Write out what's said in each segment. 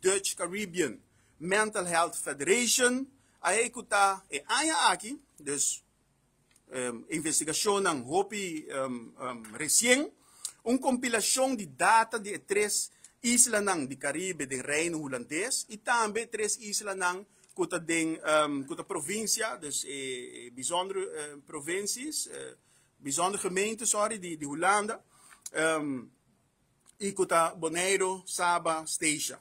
Dutch Caribbean Mental Health Federation. Ay kuta aya aqui, dus investigação ng Hopi recien, compilação de data de três islas de Caribe do Reino Holandês e também três islas kuta província, dus bijzondere provincies, bijzondere gemeenten, sorry, de Holanda, e kuta Bonaire, Saba, Statia.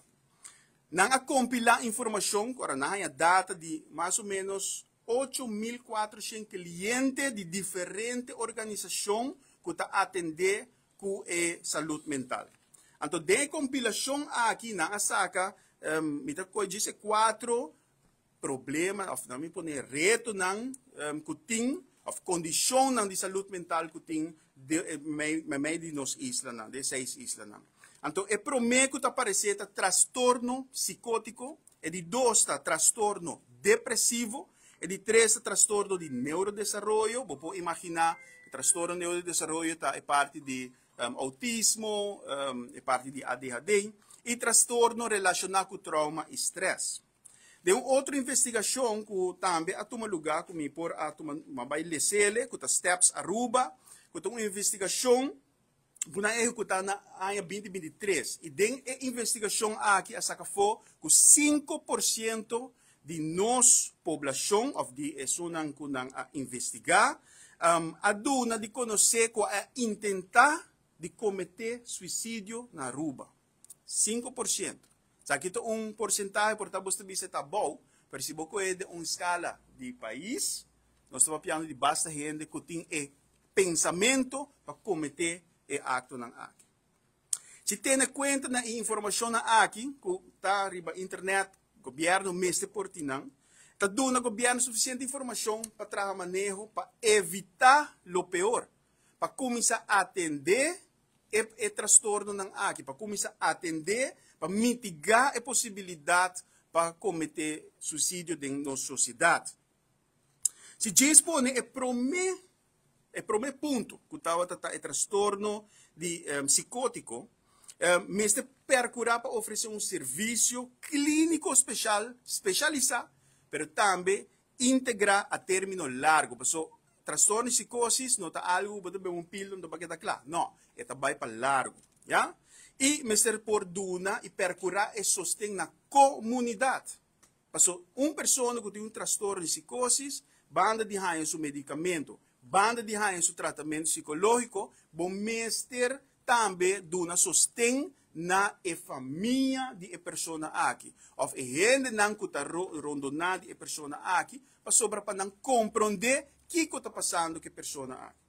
Nang compila informação, a data de mais ou menos 8.400 clientes de diferentes organizações que atendem com a saúde mental. Então, de compilação aqui na saca, me diz quatro problemas, ou não me põe reto nang kuting, ou condição nang de saúde mental kuting de meio de nos islas, de 6 islas. Então, é primeiro que aparece transtorno psicótico, e de 2 transtorno depressivo, e de 3 transtorno de neurodesenvolvimento. Você pode imaginar que transtorno de neurodesenvolvimento é parte de autismo, é parte de ADHD, e transtorno relacionado com trauma e estresse. De uma outra investigação que também a tomar lugar comigo por a tomar uma baile sele, que Steps Aruba, que uma investigação que na executada na ano 2023. E den a investigação aqui a saca foi que 5% de nossa população, ou de esunan que a investigar, aduna de conhecer que a intentar de cometer suicídio na Aruba. 5%. Aqui é porcentagem, portanto, você está bom, mas se você é de uma escala de país, nós estamos falando de basta gente que tem pensamento para cometer o acto na aqui. Se tem conta na informação na aqui, que está na internet, o governo mestre por tinang, está dando ao governo suficiente informação para trabalhar manejo, para evitar o pior, para começar a atender o transtorno na aqui, para começar a atender, para mitigar a possibilidade para cometer suicídio dentro da nossa sociedade. Se dispõe é primeiro ponto que estava o transtorno de psicótico, mestre procurar para oferecer serviço clínico especializado, mas também integrar a término largo. Porque transtorno de psicosis não está algo que você pílula, não está claro. Não, é também para largo. Yeah? E mestre por duna e procurar e sostener na comunidade. Porque pessoa que tem transtorno de psicosis, banda de raio seu medicamento, banda de raio seu tratamento psicológico, bom mestre também duna sostém na família de pessoa aqui. Of gente não que está rondonando a pessoa aqui, para sobra para não compreender o que está passando com a pessoa aqui.